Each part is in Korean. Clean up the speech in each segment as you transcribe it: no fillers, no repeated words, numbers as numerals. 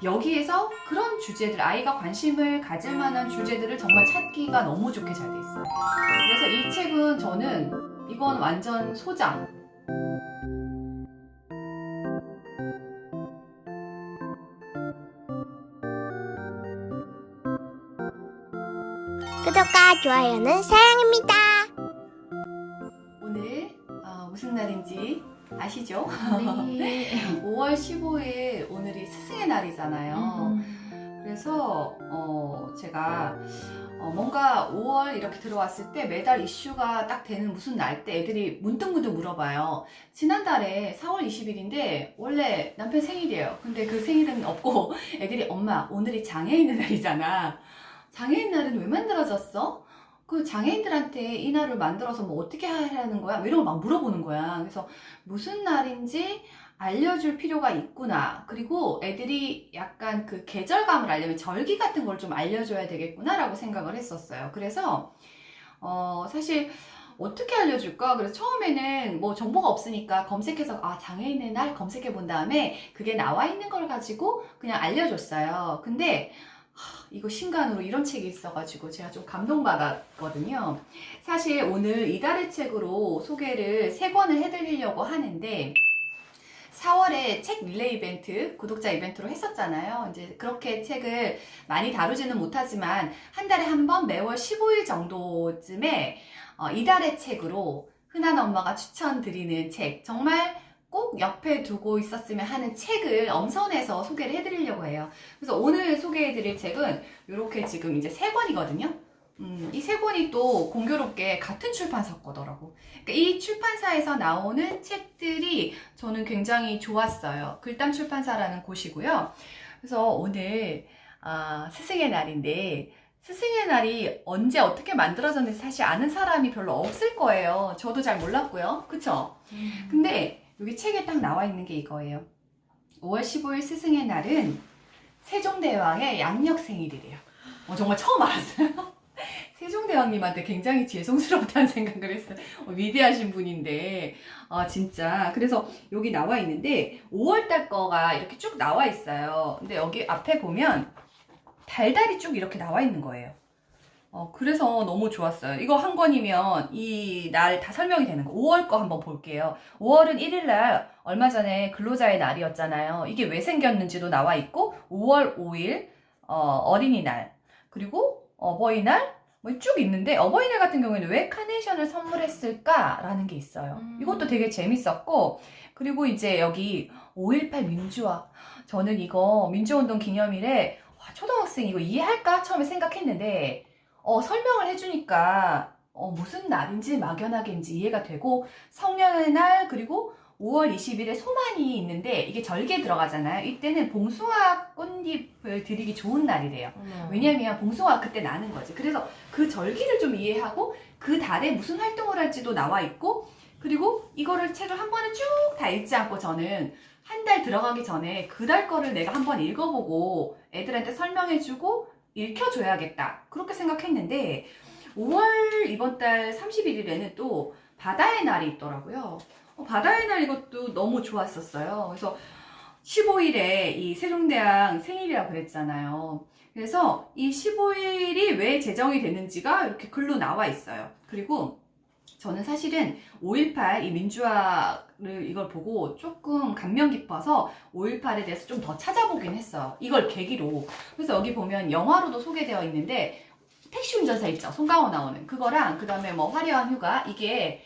여기에서 그런 주제들, 아이가 관심을 가질 만한 주제들을 정말 찾기가 너무 좋게 잘 돼 있어요. 그래서 이 책은 저는 이건 완전 소장. 구독과 좋아요는 사랑입니다. 오늘 무슨 날인지 아시죠? 네. 5월 15일 오늘이 스승의 날이잖아요. 그래서 제가 뭔가 5월 이렇게 들어왔을 때 매달 이슈가 딱 되는 무슨 날 때 애들이 문득문득 물어봐요. 지난달에 4월 20일인데 원래 남편 생일이에요. 근데 그 생일은 없고 애들이 엄마 오늘이 장애인의 날이잖아. 장애인 날은 왜 만들어졌어? 그 장애인들한테 이 날을 만들어서 뭐 어떻게 하라는 거야? 뭐 이런 거 막 물어보는 거야. 그래서 무슨 날인지 알려줄 필요가 있구나. 그리고 애들이 약간 그 계절감을 알려면 절기 같은 걸 좀 알려줘야 되겠구나라고 생각을 했었어요. 그래서 사실 어떻게 알려줄까? 그래서 처음에는 뭐 정보가 없으니까 검색해서 장애인의 날 검색해 본 다음에 그게 나와 있는 걸 가지고 그냥 알려줬어요. 근데 이거 신간으로 이런 책이 있어가지고 제가 좀 감동받았거든요. 사실 오늘 이달의 책으로 소개를 3권을 해드리려고 하는데 4월에 책 릴레이 이벤트, 구독자 이벤트로 했었잖아요. 이제 그렇게 책을 많이 다루지는 못하지만 한 달에 한 번 매월 15일 정도쯤에 이달의 책으로 흔한 엄마가 추천드리는 책, 정말 꼭 옆에 두고 있었으면 하는 책을 엄선해서 소개를 해드리려고 해요. 그래서 오늘 소개해드릴 책은 이렇게 지금 이제 3권이거든요. 이 3권이 또 공교롭게 같은 출판사 거더라고. 그러니까 이 출판사에서 나오는 책들이 저는 굉장히 좋았어요. 글담 출판사라는 곳이고요. 그래서 오늘 스승의 날인데 스승의 날이 언제 어떻게 만들어졌는지 사실 아는 사람이 별로 없을 거예요. 저도 잘 몰랐고요. 그쵸? 근데 여기 책에 딱 나와 있는 게 이거예요. 5월 15일 스승의 날은 세종대왕의 양력 생일이래요. 정말 처음 알았어요. 세종대왕님한테 굉장히 죄송스럽다는 생각을 했어요. 위대하신 분인데 진짜. 그래서 여기 나와 있는데 5월달 거가 이렇게 쭉 나와 있어요. 근데 여기 앞에 보면 달달이 쭉 이렇게 나와 있는 거예요. 그래서 너무 좋았어요. 이거 한 권이면 이 날 다 설명이 되는 거. 5월 거 한번 볼게요. 5월은 1일 날 얼마 전에 근로자의 날이었잖아요. 이게 왜 생겼는지도 나와 있고 5월 5일 어린이날 그리고 어버이날 뭐 쭉 있는데 어버이날 같은 경우에는 왜 카네이션을 선물했을까라는 게 있어요. 이것도 되게 재밌었고 그리고 이제 여기 5.18 민주화 저는 이거 민주운동 기념일에 초등학생 이거 이해할까? 처음에 생각했는데 설명을 해주니까 무슨 날인지 막연하게인지 이해가 되고 성년의 날 그리고 5월 20일에 소만이 있는데 이게 절기에 들어가잖아요. 이때는 봉숭아 꽃잎을 드리기 좋은 날이래요. 왜냐면 봉숭아가 그때 나는 거지. 그래서 그 절기를 좀 이해하고 그 달에 무슨 활동을 할지도 나와 있고 그리고 이거를 책을 한 번에 쭉 다 읽지 않고 저는 한 달 들어가기 전에 그 달 거를 내가 한번 읽어보고 애들한테 설명해주고 읽혀줘야겠다. 그렇게 생각했는데 5월 이번 달 31일에는 또 바다의 날이 있더라고요. 바다의 날 이것도 너무 좋았었어요. 그래서 15일에 이 세종대왕 생일이라고 그랬잖아요. 그래서 이 15일이 왜 제정이 됐는지가 이렇게 글로 나와 있어요. 그리고 저는 사실은 5.18 이 민주화를 이걸 보고 조금 감명 깊어서 5.18에 대해서 좀 더 찾아보긴 했어요. 이걸 계기로. 그래서 여기 보면 영화로도 소개되어 있는데 택시 운전사 있죠. 송강호 나오는 그거랑 그 다음에 뭐 화려한 휴가 이게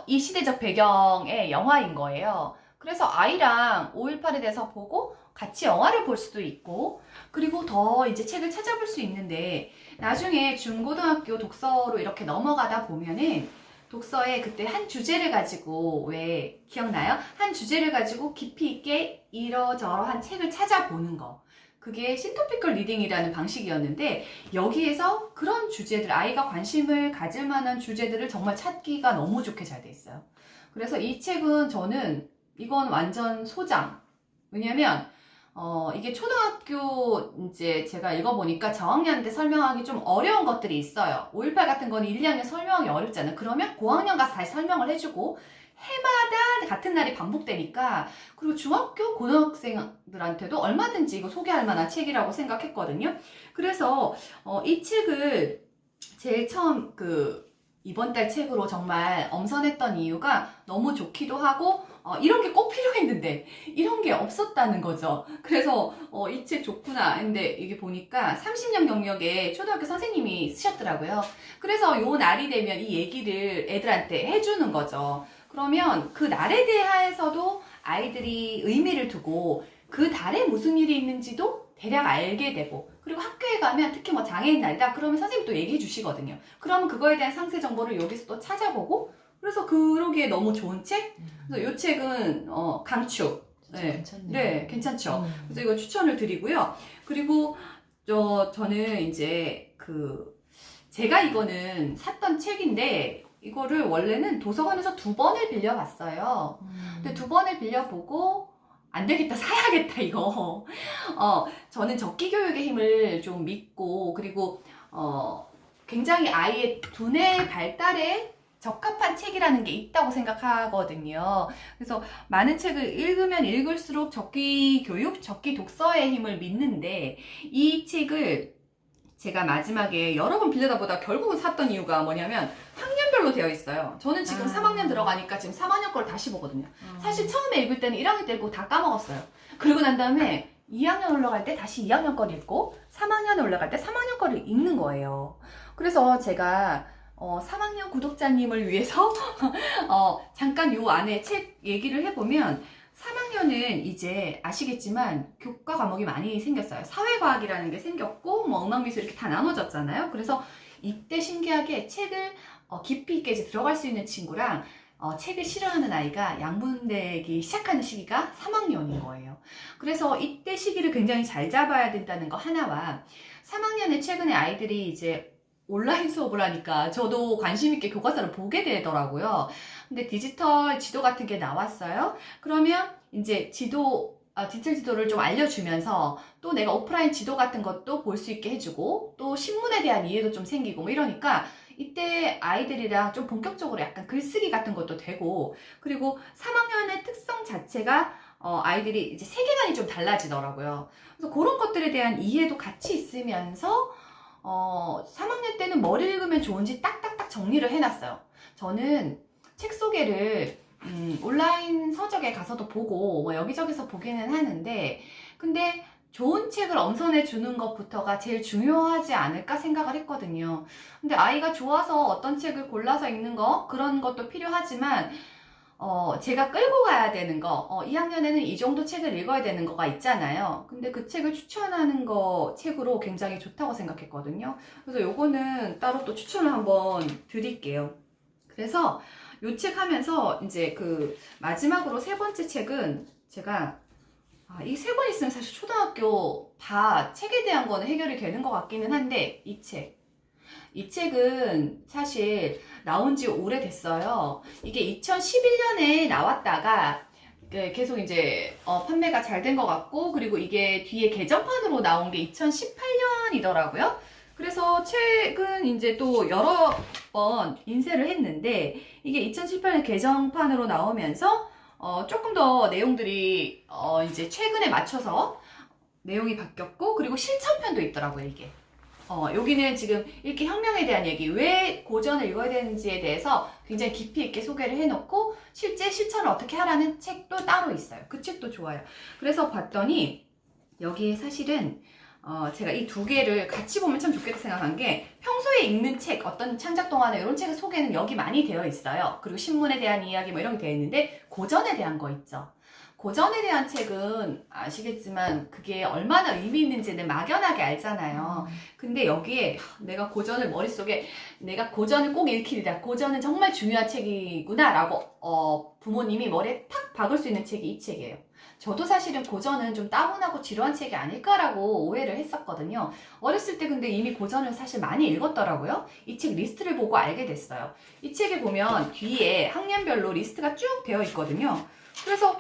이 시대적 배경의 영화인 거예요. 그래서 아이랑 5.18에 대해서 보고 같이 영화를 볼 수도 있고 그리고 더 이제 책을 찾아볼 수 있는데 나중에 중고등학교 독서로 이렇게 넘어가다 보면은 독서에 그때 한 주제를 가지고 왜 기억나요? 한 주제를 가지고 깊이 있게 이러저러한 책을 찾아보는 거. 그게 신토피컬 리딩이라는 방식이었는데 여기에서 그런 주제들, 아이가 관심을 가질 만한 주제들을 정말 찾기가 너무 좋게 잘 돼 있어요. 그래서 이 책은 저는 이건 완전 소장. 왜냐면 이게 초등학교 이제 제가 읽어보니까 저학년한테 설명하기 좀 어려운 것들이 있어요. 5.18 같은 거는 1, 2학년 설명하기 어렵잖아요. 그러면 고학년 가서 다시 설명을 해주고 해마다 같은 날이 반복되니까, 그리고 중학교 고등학생들한테도 얼마든지 이거 소개할 만한 책이라고 생각했거든요. 그래서 이 책을 제일 처음 이번 달 책으로 정말 엄선했던 이유가 너무 좋기도 하고 이런 게 꼭 필요했는데 이런 게 없었다는 거죠. 그래서 이 책 좋구나 근데 이게 보니까 30년 경력의 초등학교 선생님이 쓰셨더라고요. 그래서 요 날이 되면 이 얘기를 애들한테 해주는 거죠. 그러면 그 날에 대해서도 아이들이 의미를 두고 그 달에 무슨 일이 있는지도 대략 알게 되고, 그리고 학교에 가면 특히 뭐 장애인 날이다 그러면 선생님이 또 얘기해 주시거든요. 그러면 그거에 대한 상세 정보를 여기서 또 찾아보고, 그래서 그러기에 너무 좋은 책. 그래서 이 책은 강추. 네, 괜찮네요. 네, 괜찮죠. 그래서 이거 추천을 드리고요. 그리고 저는 이제 제가 이거는 샀던 책인데 이거를 원래는 도서관에서 2번을 빌려봤어요. 근데 2번을 빌려보고 안 되겠다, 사야겠다, 이거. 저는 적기 교육의 힘을 좀 믿고, 그리고, 굉장히 아이의 두뇌 발달에 적합한 책이라는 게 있다고 생각하거든요. 그래서 많은 책을 읽으면 읽을수록 적기 교육, 적기 독서의 힘을 믿는데, 이 책을 제가 마지막에 여러 번 빌려다 보다 결국은 샀던 이유가 뭐냐면 학년별로 되어 있어요. 저는 지금 3학년 들어가니까 지금 3학년 걸 다시 보거든요. 사실 처음에 읽을 때는 1학년 때 읽고 다 까먹었어요. 그러고 난 다음에 2학년 올라갈 때 다시 2학년 걸 읽고 3학년에 올라갈 때 3학년 거를 읽는 거예요. 그래서 제가 3학년 구독자님을 위해서 잠깐 요 안에 책 얘기를 해보면, 3학년은 이제 아시겠지만 교과 과목이 많이 생겼어요. 사회과학이라는 게 생겼고 뭐 음악미술 이렇게 다 나눠졌잖아요. 그래서 이때 신기하게 책을 깊이 있게 이제 들어갈 수 있는 친구랑 책을 싫어하는 아이가 양분되기 시작하는 시기가 3학년인 거예요. 그래서 이때 시기를 굉장히 잘 잡아야 된다는 거 하나와, 3학년에 최근에 아이들이 이제 온라인 수업을 하니까 저도 관심 있게 교과서를 보게 되더라고요. 근데 디지털 지도 같은 게 나왔어요. 그러면 이제 디지털 지도를 좀 알려주면서 또 내가 오프라인 지도 같은 것도 볼 수 있게 해주고, 또 신문에 대한 이해도 좀 생기고 뭐 이러니까 이때 아이들이랑 좀 본격적으로 약간 글쓰기 같은 것도 되고, 그리고 3학년의 특성 자체가 아이들이 이제 세계관이 좀 달라지더라고요. 그래서 그런 것들에 대한 이해도 같이 있으면서 3학년 때는 뭘 읽으면 좋은지 딱딱딱 정리를 해놨어요. 저는 책 소개를 온라인 서적에 가서도 보고 뭐 여기저기서 보기는 하는데, 근데 좋은 책을 엄선해 주는 것부터가 제일 중요하지 않을까 생각을 했거든요. 근데 아이가 좋아서 어떤 책을 골라서 읽는 거, 그런 것도 필요하지만 제가 끌고 가야 되는 거, 2학년에는 이 정도 책을 읽어야 되는 거가 있잖아요. 근데 그 책을 추천하는 책으로 굉장히 좋다고 생각했거든요. 그래서 요거는 따로 또 추천을 한번 드릴게요. 그래서 요 책 하면서 이제 마지막으로 3번째 책은 제가 이 3권 있으면 사실 초등학교 다 책에 대한 거는 해결이 되는 것 같기는 한데, 이 책은 사실 나온 지 오래됐어요. 이게 2011년에 나왔다가 계속 이제 판매가 잘 된 것 같고, 그리고 이게 뒤에 개정판으로 나온 게 2018년이더라고요. 그래서 최근 이제 또 여러 번 인쇄를 했는데, 이게 2018년 개정판으로 나오면서 조금 더 내용들이 이제 최근에 맞춰서 내용이 바뀌었고, 그리고 실천편도 있더라고요, 이게. 여기는 지금 읽기 혁명에 대한 얘기, 왜 고전을 읽어야 되는지에 대해서 굉장히 깊이 있게 소개를 해놓고, 실제 실천을 어떻게 하라는 책도 따로 있어요. 그 책도 좋아요. 그래서 봤더니 여기에 사실은 제가 이 2개를 같이 보면 참 좋겠다 생각한 게, 평소에 읽는 책, 어떤 창작 동화나 이런 책의 소개는 여기 많이 되어 있어요. 그리고 신문에 대한 이야기 뭐 이런 게 되어 있는데, 고전에 대한 거 있죠. 고전에 대한 책은 아시겠지만 그게 얼마나 의미 있는지는 막연하게 알잖아요. 근데 여기에 내가 고전을 머릿속에, 내가 고전을 꼭 읽히리라, 고전은 정말 중요한 책이구나 라고 부모님이 머리에 탁 박을 수 있는 책이 이 책이에요. 저도 사실은 고전은 좀 따분하고 지루한 책이 아닐까라고 오해를 했었거든요. 어렸을 때 근데 이미 고전을 사실 많이 읽었더라고요. 이 책 리스트를 보고 알게 됐어요. 이 책에 보면 뒤에 학년별로 리스트가 쭉 되어 있거든요. 그래서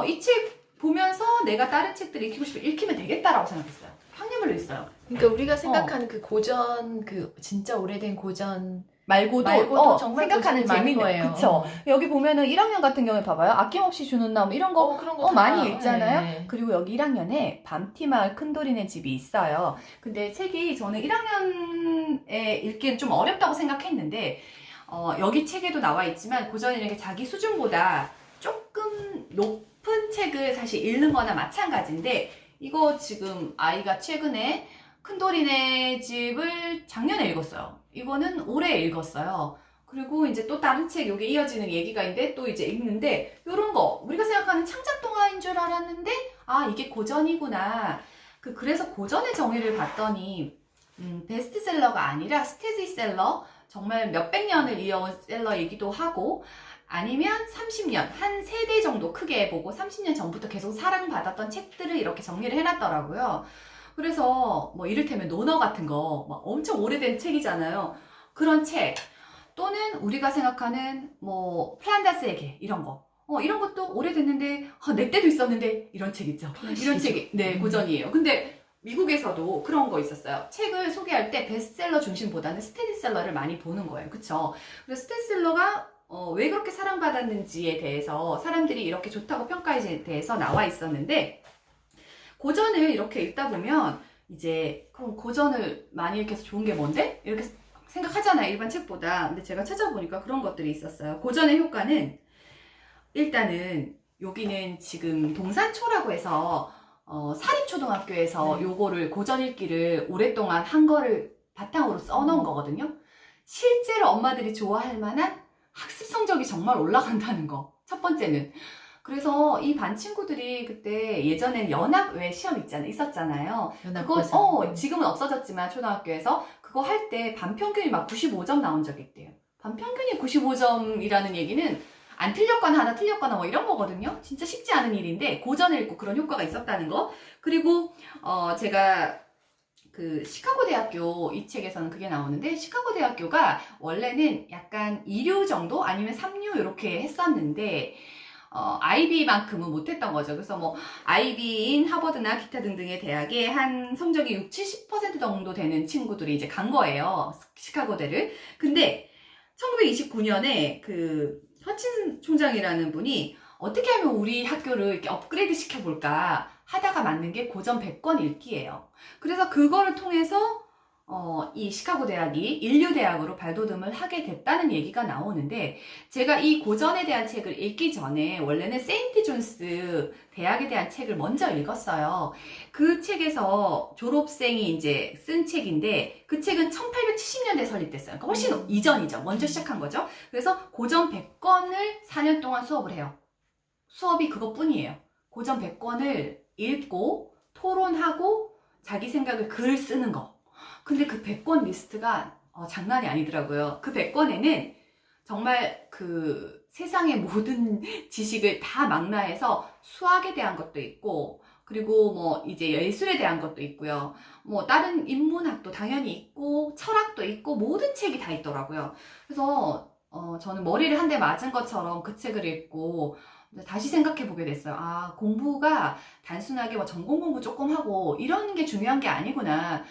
이 책 보면서 내가 다른 책들 읽히고 싶으면 읽히면 되겠다라고 생각했어요. 학년별로 있어요. 그러니까 우리가 생각하는 그 고전, 그 진짜 오래된 고전 말고도 정말 생각하는 고집이 많은 재미는 거예요. 그쵸. 여기 보면은 1학년 같은 경우에 봐봐요. 아낌없이 주는 나무 이런 거 그런 거 다, 많이 읽잖아요. 네. 그리고 여기 1학년에 밤티마을 큰돌이네 집이 있어요. 근데 책이 저는 1학년에 읽기엔 좀 어렵다고 생각했는데 여기 책에도 나와 있지만 고전이라는 게 자기 수준보다 조금 높은 책을 사실 읽는 거나 마찬가지인데 이거 지금 아이가 최근에 큰돌이네 집을 작년에 읽었어요. 이거는 올해 읽었어요. 그리고 이제 또 다른 책, 여기 이어지는 얘기가 있는데 또 이제 읽는데 요런 거 우리가 생각하는 창작 동화인 줄 알았는데 아 이게 고전이구나. 그래서 고전의 정의를 봤더니 베스트셀러가 아니라 스테디셀러, 정말 몇백 년을 이어온 셀러이기도 하고 아니면 30년, 한 세대 정도 크게 보고 30년 전부터 계속 사랑받았던 책들을 이렇게 정리를 해놨더라고요. 그래서 뭐 이를테면 논어 같은 거 막 엄청 오래된 책이잖아요. 그런 책 또는 우리가 생각하는 뭐 플란다스의 개 이런 거 이런 것도 오래됐는데 내 때도 있었는데 이런 책 있죠. 이런 책이 네 고전이에요. 근데 미국에서도 그런 거 있었어요. 책을 소개할 때 베스트셀러 중심보다는 스테디셀러를 많이 보는 거예요. 그쵸? 그래서 스테디셀러가 왜 그렇게 사랑받았는지에 대해서 사람들이 이렇게 좋다고 평가에 대해서 나와 있었는데 고전을 이렇게 읽다 보면 이제 그럼 고전을 많이 읽혀서 좋은 게 뭔데? 이렇게 생각하잖아요. 일반 책보다. 근데 제가 찾아보니까 그런 것들이 있었어요. 고전의 효과는 일단은 여기는 지금 동산초라고 해서 사립초등학교에서 요거를 고전 읽기를 오랫동안 한 거를 바탕으로 써놓은 거거든요. 실제로 엄마들이 좋아할 만한 학습 성적이 정말 올라간다는 거. 첫 번째는. 그래서 이 반 친구들이 그때 예전에 연합 외 시험 있었잖아요. 그거 지금은 없어졌지만 초등학교에서 그거 할 때 반 평균이 막 95점 나온 적이 있대요. 반 평균이 95점이라는 얘기는 안 틀렸거나 하나 틀렸거나 뭐 이런 거거든요. 진짜 쉽지 않은 일인데 고전을 읽고 그런 효과가 있었다는 거. 그리고 제가 그 시카고 대학교 이 책에서는 그게 나오는데 시카고 대학교가 원래는 약간 2류 정도 아니면 3류 이렇게 했었는데 아이비만큼은 못했던 거죠. 그래서 뭐 아이비인 하버드나 기타 등등의 대학에 한 성적이 60, 70% 정도 되는 친구들이 이제 간 거예요. 시카고대를. 근데 1929년에 그 허친 총장이라는 분이 어떻게 하면 우리 학교를 이렇게 업그레이드 시켜볼까 하다가 만든 게 고전 100권 읽기예요. 그래서 그거를 통해서 이 시카고 대학이 인류 대학으로 발돋움을 하게 됐다는 얘기가 나오는데 제가 이 고전에 대한 책을 읽기 전에 원래는 세인트 존스 대학에 대한 책을 먼저 읽었어요. 그 책에서 졸업생이 이제 쓴 책인데 그 책은 1870년대에 설립됐어요. 그러니까 훨씬 이전이죠. 먼저 시작한 거죠. 그래서 고전 100권을 4년 동안 수업을 해요. 수업이 그것뿐이에요. 고전 100권을 읽고 토론하고 자기 생각을 글 쓰는 거. 근데 그 100권 리스트가 장난이 아니더라고요. 그 100권에는 정말 그 세상의 모든 지식을 다 망라해서 수학에 대한 것도 있고 그리고 뭐 이제 예술에 대한 것도 있고요. 뭐 다른 인문학도 당연히 있고 철학도 있고 모든 책이 다 있더라고요. 그래서 저는 머리를 한 대 맞은 것처럼 그 책을 읽고 다시 생각해 보게 됐어요. 아, 공부가 단순하게 뭐 전공 공부 조금 하고 이런 게 중요한 게 아니구나.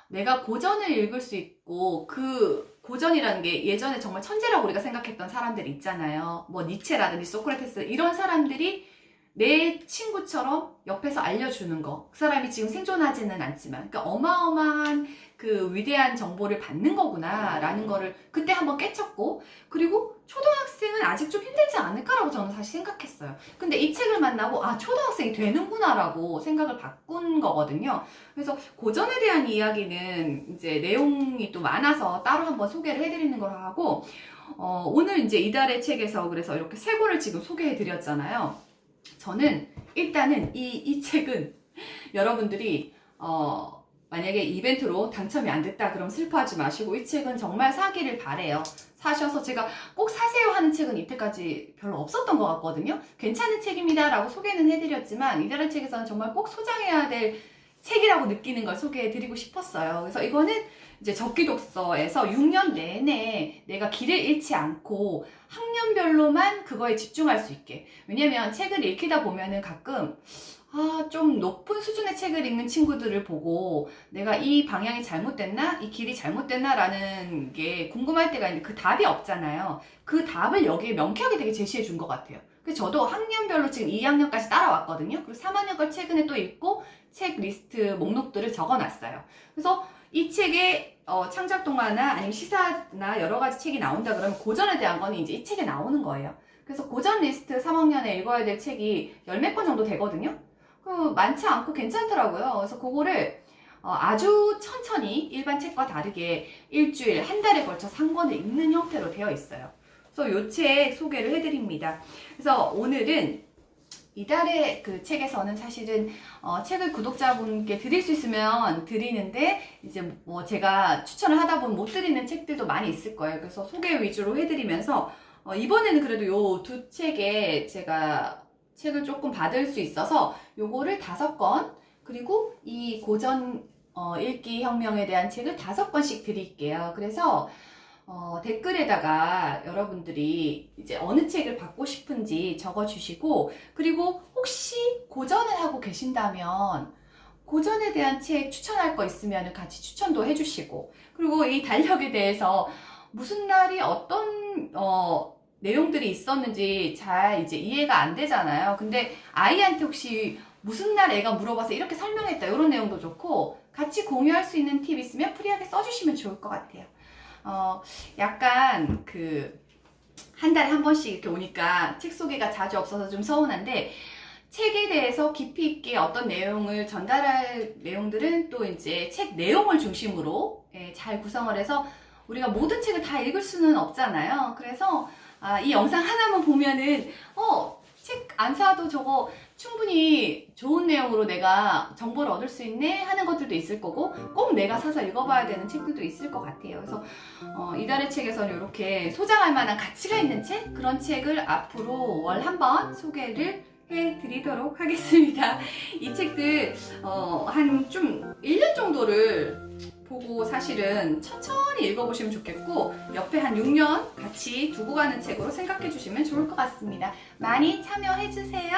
내가 고전을 읽을 수 있고 그 고전이라는 게 예전에 정말 천재라고 우리가 생각했던 사람들이 있잖아요. 뭐 니체라든지 소크라테스 이런 사람들이 내 친구처럼 옆에서 알려주는 거. 그 사람이 지금 생존하지는 않지만 그러니까 어마어마한 그 위대한 정보를 받는 거구나 라는 거를 그때 한번 깨쳤고 그리고 초등학생은 아직 좀 힘들지 않을까라고 저는 사실 생각했어요. 근데 이 책을 만나고 아 초등학생이 되는구나 라고 생각을 바꾼 거거든요. 그래서 고전에 대한 이야기는 이제 내용이 또 많아서 따로 한번 소개를 해드리는 걸 하고 오늘 이제 이달의 책에서 그래서 이렇게 세 권을 지금 소개해 드렸잖아요. 저는 일단은 이 책은 여러분들이 만약에 이벤트로 당첨이 안 됐다 그럼 슬퍼하지 마시고 이 책은 정말 사기를 바래요. 사셔서 제가 꼭 사세요 하는 책은 이때까지 별로 없었던 것 같거든요. 괜찮은 책입니다 라고 소개는 해드렸지만 이달의 책에서는 정말 꼭 소장해야 될 책이라고 느끼는 걸 소개해드리고 싶었어요. 그래서 이거는 이제 적기독서에서 6년 내내 내가 길을 잃지 않고 학년별로만 그거에 집중할 수 있게. 왜냐면 책을 읽히다 보면은 가끔 좀 높은 수준의 책을 읽는 친구들을 보고 내가 이 방향이 잘못됐나? 이 길이 잘못됐나? 라는 게 궁금할 때가 있는데 그 답이 없잖아요. 그 답을 여기에 명쾌하게 되게 제시해 준 것 같아요. 그래서 저도 학년별로 지금 2학년까지 따라왔거든요. 그리고 3학년 걸 최근에 또 읽고 책 리스트 목록들을 적어 놨어요. 그래서 이 책에 창작 동화나 아니면 시사나 여러 가지 책이 나온다 그러면 고전에 대한 거는 이제 이 책에 나오는 거예요. 그래서 고전 리스트 3학년에 읽어야 될 책이 열 몇 권 정도 되거든요. 많지 않고 괜찮더라고요. 그래서 그거를 아주 천천히 일반 책과 다르게 일주일, 한 달에 걸쳐서 한 권을 읽는 형태로 되어 있어요. 그래서 이 책 소개를 해드립니다. 그래서 오늘은 이달의 그 책에서는 사실은 책을 구독자분께 드릴 수 있으면 드리는데 이제 뭐 제가 추천을 하다 보면 못 드리는 책들도 많이 있을 거예요. 그래서 소개 위주로 해드리면서 이번에는 그래도 요 두 책에 제가 책을 조금 받을 수 있어서 요거를 5권 그리고 이 고전 읽기 혁명에 대한 책을 5권씩 드릴게요. 그래서 댓글에다가 여러분들이 이제 어느 책을 받고 싶은지 적어주시고 그리고 혹시 고전을 하고 계신다면 고전에 대한 책 추천할 거 있으면 같이 추천도 해주시고 그리고 이 달력에 대해서 무슨 날이 어떤 내용들이 있었는지 잘 이제 이해가 안 되잖아요. 근데 아이한테 혹시 무슨 날 애가 물어봐서 이렇게 설명했다 이런 내용도 좋고 같이 공유할 수 있는 팁 있으면 프리하게 써주시면 좋을 것 같아요. 약간 한 달에 한 번씩 이렇게 오니까 책 소개가 자주 없어서 좀 서운한데 책에 대해서 깊이 있게 어떤 내용을 전달할 내용들은 또 이제 책 내용을 중심으로 잘 구성을 해서 우리가 모든 책을 다 읽을 수는 없잖아요. 그래서 이 영상 하나만 보면은 책 안 사도 저거 충분히 좋은 내용으로 내가 정보를 얻을 수 있네 하는 것들도 있을 거고 꼭 내가 사서 읽어봐야 되는 책들도 있을 것 같아요. 그래서 이달의 책에서는 이렇게 소장할 만한 가치가 있는 책 그런 책을 앞으로 월 한 번 소개를 해드리도록 하겠습니다. 이 책들 한 좀 1년 정도를 보고 사실은 천천히 읽어보시면 좋겠고 옆에 한 6년 같이 두고 가는 책으로 생각해 주시면 좋을 것 같습니다. 많이 참여해 주세요.